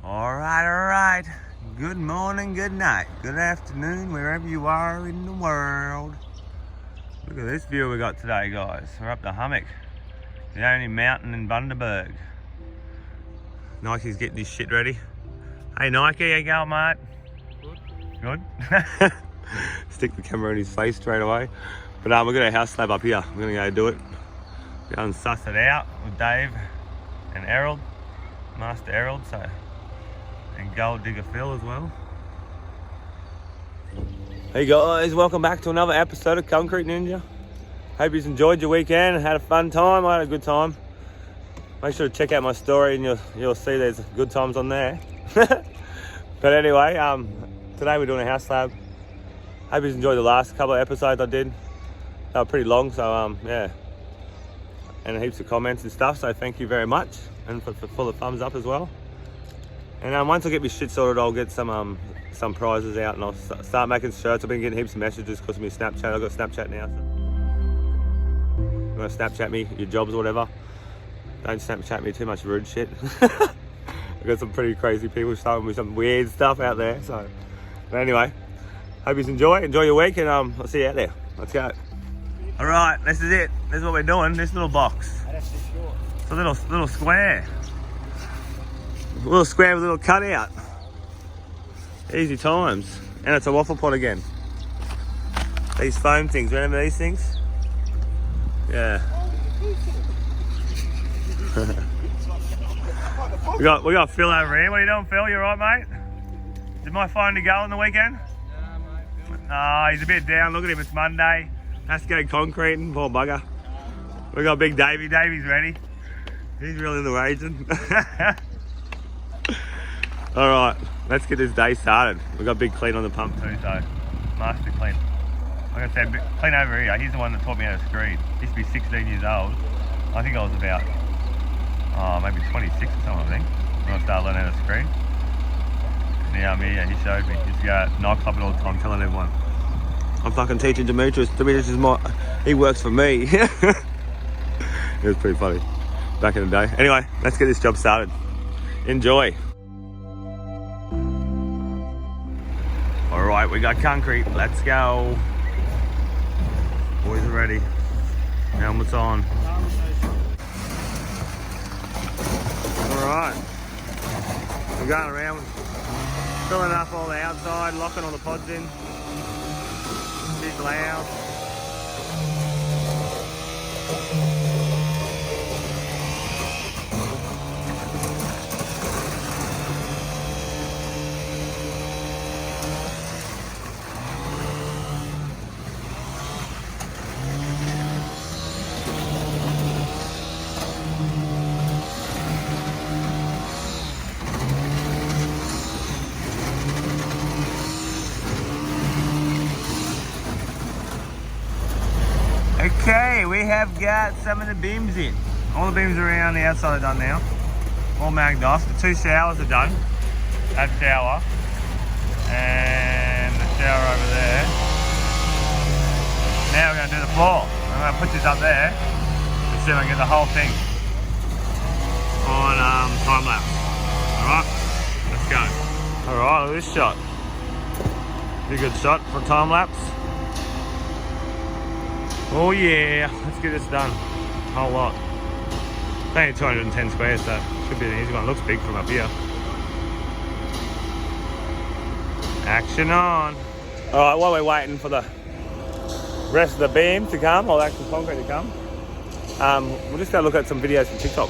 Alright. Good morning, good night, good afternoon, wherever you are in the world. Look at this view we got today, guys. We're up the hummock, the only mountain in Bundaberg. Nike's getting his shit ready. Hey Nike, how you going, mate? Good. Good? Stick the camera in his face straight away. But we've got a house slab up here. We're gonna go do it. Go and suss it out with Dave and Errol, Master Errol, and Gold Digger Phil as well. Hey guys, welcome back to another episode of Concrete Ninja. Hope you enjoyed your weekend and had a fun time. I had a good time. Make sure to check out my story and you'll see there's good times on there. But anyway, today we're doing a house slab. Hope you enjoyed the last couple of episodes I did. They were pretty long, so yeah. And heaps of comments and stuff, so thank you very much. And for the thumbs up as well. And once I get my shit sorted, I'll get some prizes out and I'll start making shirts. I've been getting heaps of messages because of my Snapchat. I've got Snapchat now. So you want to Snapchat me, your jobs or whatever. Don't Snapchat me too much rude shit. I've got some pretty crazy people starting with some weird stuff out there. So, but anyway, hope you enjoy your week, and I'll see you out there. Let's go. All right, this is it. This is what we're doing. This little box. It's a little square. A little square with a little cutout. Easy times. And it's a waffle pot again. These foam things, remember these things? Yeah. we got Phil over here. What are you doing, Phil? You alright, mate? Did my phone to go on the weekend? Nah, mate. Oh, he's a bit down. Look at him, it's Monday. Has to go concreting, poor bugger. We got big Davey. Davey's ready. He's really the raging. All right, let's get this day started. We've got big clean on the pump too, so master clean. Like I said, clean over here. He's the one that taught me how to screed. He used to be 16 years old. I think I was about, maybe 26 or something, I think, when I started learning how to screed. Yeah, he showed me. He used to go out nightclub all the time, telling everyone. I'm fucking teaching Demetrius. Demetrius is he works for me. It was pretty funny back in the day. Anyway, let's get this job started. Enjoy. All right, we got concrete. Let's go. Boys are ready. Helmets on. All right. We're going around, filling up all the outside, locking all the pods in. Big loud. Okay, we have got some of the beams in. All the beams around the outside are done now. All magged off. The two showers are done. That shower. And the shower over there. Now we're going to do the floor. I'm going to put this up there and see if I can get the whole thing on time lapse. Alright, let's go. Alright, look at this shot. Pretty good shot for time lapse. Oh yeah, let's get this done. Whole lot. It's only 210 squares, so should be an easy one. Looks big from up here. Action on. Alright, while we're waiting for the rest of the beam to come, or the actual concrete to come, we'll just go look at some videos from TikTok.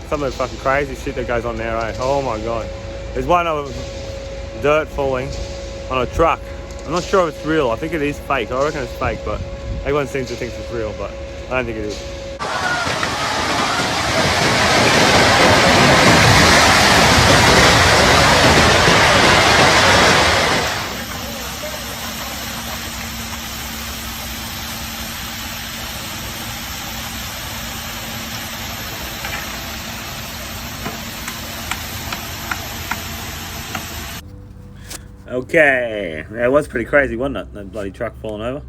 Some of the fucking crazy shit that goes on there, eh? Oh my god. There's one of dirt falling on a truck. I'm not sure if it's real. I think it is fake. I reckon it's fake, but everyone seems to think it's real, but I don't think it is. Okay, it was pretty crazy, wasn't it? That bloody truck falling over.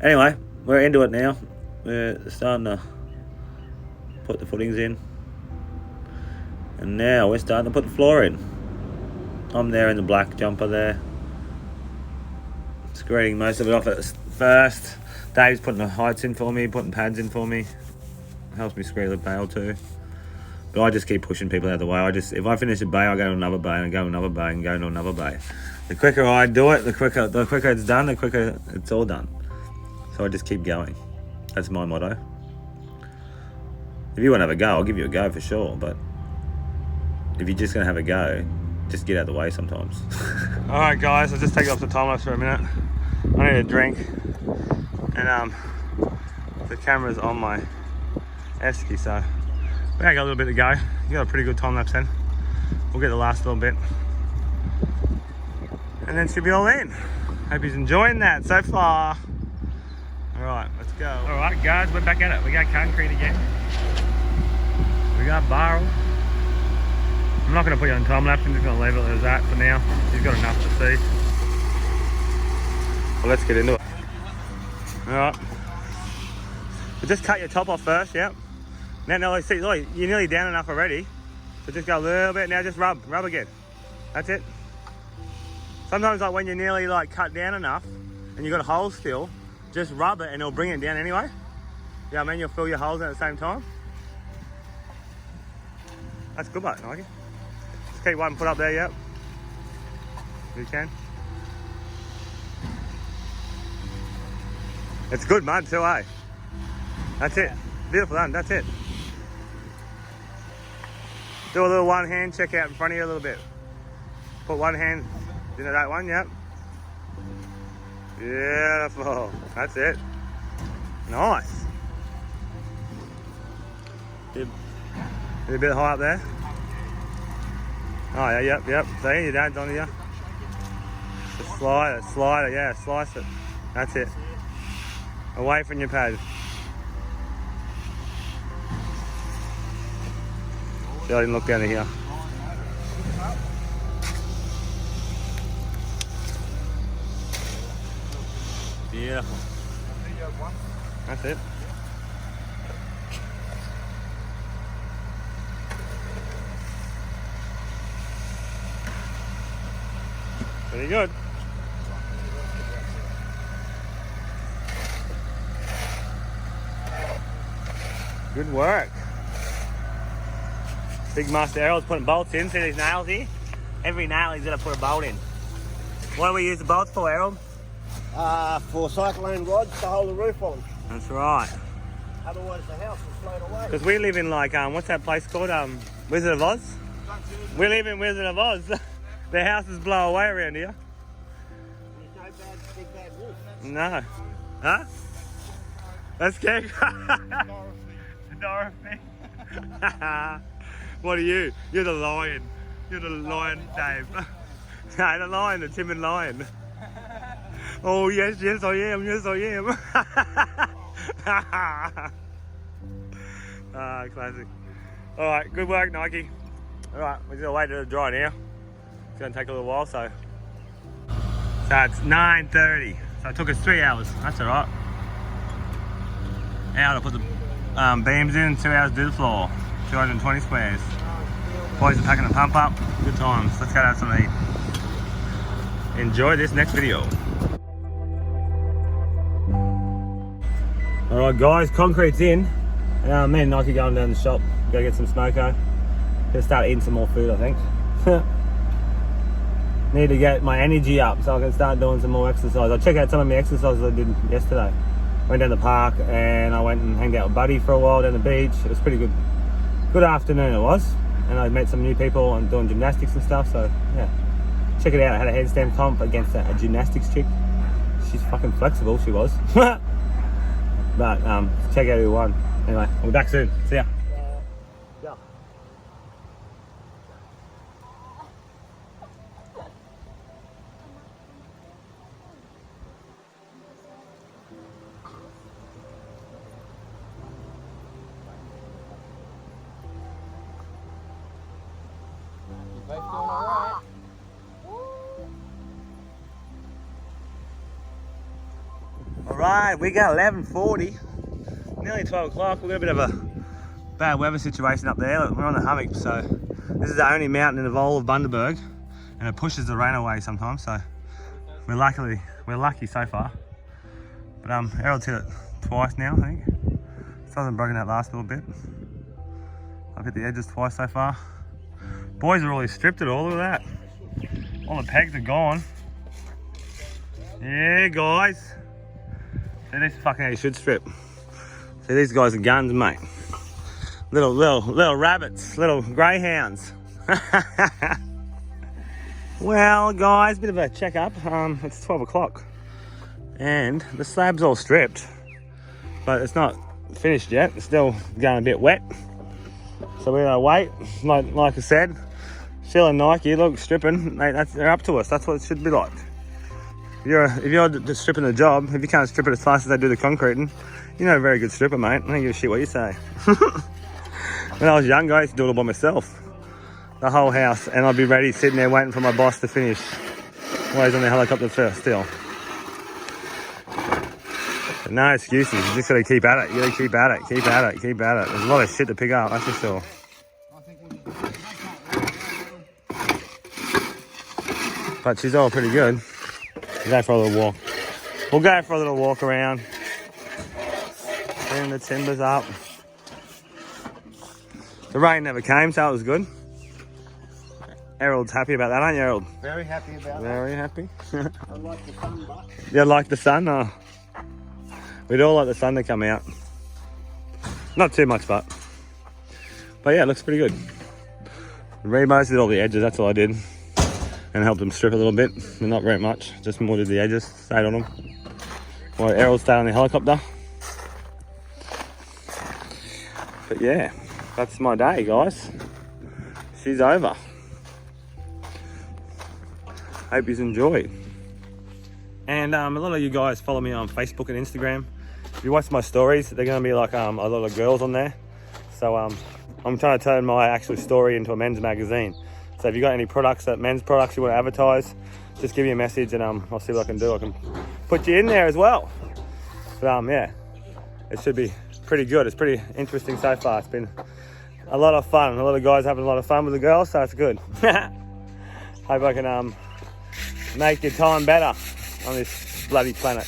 Anyway, we're into it now. We're starting to put the footings in. And now we're starting to put the floor in. I'm there in the black jumper there. Screeding most of it off at first. Dave's putting the heights in for me, putting pads in for me. Helps me screed the bale too. But I just keep pushing people out of the way. If I finish a bay, I go to another bay and go to another bay and go to another bay. The quicker I do it, the quicker it's done, the quicker it's all done. So I just keep going. That's my motto. If you want to have a go, I'll give you a go for sure. But if you're just going to have a go, just get out of the way sometimes. Alright guys, I'll just take off the time lapse for a minute. I need a drink. And the camera's on my esky, so I got a little bit to go. You got a pretty good time lapse then. We'll get the last little bit. And then should be all in. Hope he's enjoying that so far. Alright, let's go. Alright guys, we're back at it. We got concrete again. We got barrel. I'm not going to put you on time lapse, I'm just going to leave it as that for now. He's got enough to see. Well, let's get into it. Alright. Just cut your top off first, yep. Now, see, look, you're nearly down enough already. So just go a little bit, now just rub again. That's it. Sometimes like when you're nearly like cut down enough and you've got a hole still, just rub it and it'll bring it down anyway. Yeah, I mean, you'll fill your holes in at the same time. That's good, mate, Nike. Just keep one put up there, yep. If you can. It's good mud too, eh? That's it. Beautiful done, that's it. Do a little one hand check out in front of you a little bit. Put one hand into that one, yep. Beautiful. That's it. Nice. Get a bit high up there. Oh yeah, yep. See, your dad's on you. Just slide it, yeah, slice it. That's it. Away from your pad. See, I didn't look down here. Beautiful. That's it. Pretty good. Good work. Big Master Errol's putting bolts in. See these nails here? Every nail he's got to put a bolt in. What do we use the bolts for, Errol? For cyclone rods to hold the roof on. That's right. Otherwise the house will float away. Because we live in like, what's that place called? Wizard of Oz? We live in Wizard of Oz. The houses blow away around here. There's no big bad roof. No. Huh? That's scary. Dorothy. What are you? You're the lion. You're the lion, Dave. No, the lion, the timid lion. Oh, yes, I am. Yes, I am. Classic. All right, good work, Nike. All right, we're going to wait till it dry now. It's going to take a little while, so it's 9:30. So it took us 3 hours. That's all right. Hour to put the beams in, 2 hours to do the floor. 220 squares. Boys are packing the pump up. Good times. Let's go have some to eat. Enjoy this next video. Alright guys, concrete's in. Me and Nike going down the shop. Go get some smoko. Gonna start eating some more food, I think. Need to get my energy up so I can start doing some more exercise. I'll check out some of my exercises I did yesterday. Went down the park and I went and hanged out with Buddy for a while down the beach. It was pretty good. Good afternoon it was. And I met some new people and doing gymnastics and stuff, so yeah. Check it out. I had a handstand comp against a gymnastics chick. She's fucking flexible, she was. But check out who won. Anyway, we'll be back soon. See ya. Yeah. You both doing all right? Alright, we got 11:40. Nearly 12 o'clock. We've got a bit of a bad weather situation up there. We're on the hummock, so This is the only mountain in the whole of Bundaberg, and it pushes the rain away sometimes, so we're lucky so far. But Harold's hit it twice now, I think. Still hasn't broken that last little bit. I've hit the edges twice so far. Boys are really stripped it all, look at that. All the pegs are gone. Yeah, guys. See, this is fucking how you should strip. See, these guys are guns, mate. Little rabbits, little greyhounds. Well, guys, bit of a checkup. It's 12 o'clock, and the slab's all stripped, but it's not finished yet. It's still going a bit wet, so we're gonna wait. Like I said, Phil and Nike, look, stripping. Mate, they're up to us. That's what it should be like. If you're just stripping the job, if you can't strip it as fast as they do the concreting, you're not a very good stripper, mate. I don't give a shit what you say. When I was younger, I used to do it all by myself. The whole house, and I'd be ready, sitting there waiting for my boss to finish while he's on the helicopter first still. But no excuses, you just gotta keep at it. You gotta keep at it, keep at it, keep at it. There's a lot of shit to pick up, that's for sure. But she's all pretty good. We'll go for a little walk. We'll go for a little walk around. Bring the timbers up. The rain never came, so it was good. Harold's happy about that, aren't you, Harold? Very happy about Very happy. I like the sun, but You like the sun? Oh. We'd all like the sun to come out. Not too much, but yeah, it looks pretty good. Remos did all the edges, that's all I did. And helped them strip a little bit, but not very much. Just more did the edges, stayed on them. While Harold stayed on the helicopter. But yeah, that's my day, guys. She's over. Hope you enjoyed. And a lot of you guys follow me on Facebook and Instagram. If you watch my stories, they're going to be like a lot of girls on there. So I'm trying to turn my actual story into a men's magazine. So if you got any products, men's products you want to advertise, just give me a message and I'll see what I can do. I can put you in there as well. But yeah, it should be pretty good. It's pretty interesting so far. It's been a lot of fun. A lot of guys having a lot of fun with the girls, so it's good. Hope I can make your time better on this bloody planet.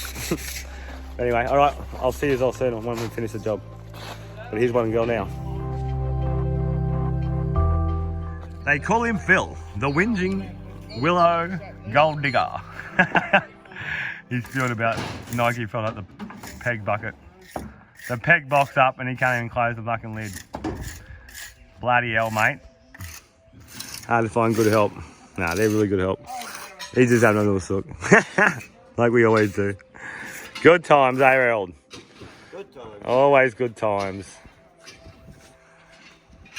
Anyway, all right, I'll see you all soon when we finish the job. But here's one girl now. They call him Phil, the whinging willow gold digger. He's spewing about Nike filled up the peg bucket. The peg box up and he can't even close the fucking lid. Bloody hell, mate. Hard to find good help. Nah, they're really good help. He's just having a little sook. Like we always do. Good times, eh, Harold? good times. Always good times.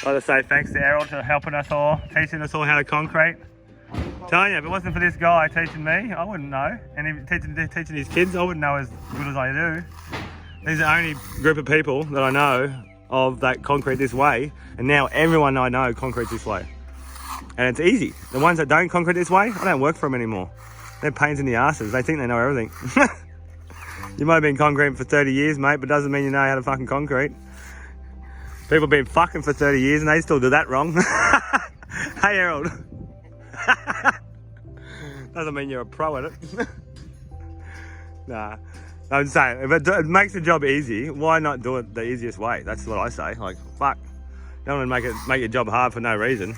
I'd like to say thanks to Harold for helping us all, teaching us all how to concrete. Telling you, if it wasn't for this guy teaching me, I wouldn't know. And if teaching his kids, I wouldn't know as good as I do. These are the only group of people that I know of that concrete this way. And now everyone I know concretes this way. And it's easy. The ones that don't concrete this way, I don't work for them anymore. They're pains in the asses. They think they know everything. You might have been concreting for 30 years, mate, but doesn't mean you know how to fucking concrete. People have been fucking for 30 years and they still do that wrong. Hey, Harold. Doesn't mean you're a pro at it. Nah. I'm saying, if it makes the job easy, why not do it the easiest way? That's what I say. Like, fuck. You don't want to make your job hard for no reason.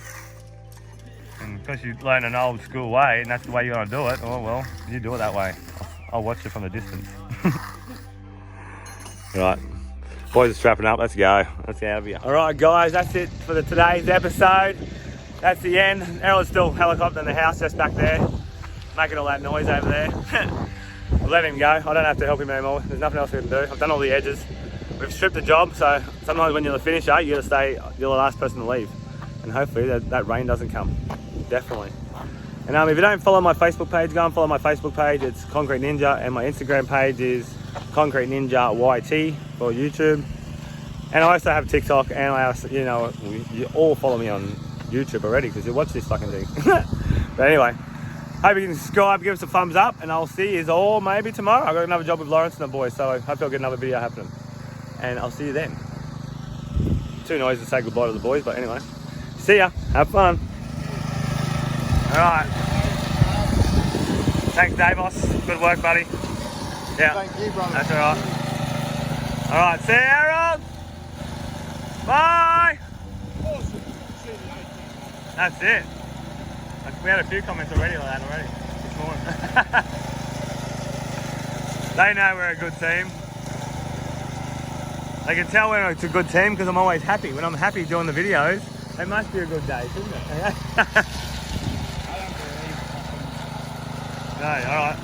And because you learn an old school way and that's the way you want to do it, oh well, you do it that way. I'll watch it from a distance. Right. Boys are strapping up. Let's go. Let's get out of here. All right, guys, that's it for today's episode. That's the end. Errol's still helicoptering the house just back there, making all that noise over there. We'll let him go. I don't have to help him anymore. There's nothing else we can do. I've done all the edges. We've stripped the job, so sometimes when you're the finisher, you got to stay. You're the last person to leave, and hopefully that rain doesn't come. Definitely. And if you don't follow my Facebook page, go and follow my Facebook page. It's Concrete Ninja, and my Instagram page is Concrete Ninja YT for YouTube. And I also have TikTok, and I also, you know, you all follow me on YouTube already because you watch this fucking thing. But anyway, hope you can subscribe, give us a thumbs up, and I'll see you all maybe tomorrow. I've got another job with Lawrence and the boys, so I hope I'll get another video happening. And I'll see you then. Too noisy to say goodbye to the boys, but anyway. See ya. Have fun. All right. Thanks, Davos. Good work, buddy. Yeah. Thank you, brother. That's all right. All right. See you, Aaron. Bye. Awesome. See you later. That's it. We had a few comments already like that already this morning. They know we're a good team. They can tell we're a good team because I'm always happy. When I'm happy doing the videos, it must be a good day, shouldn't it? No, all right.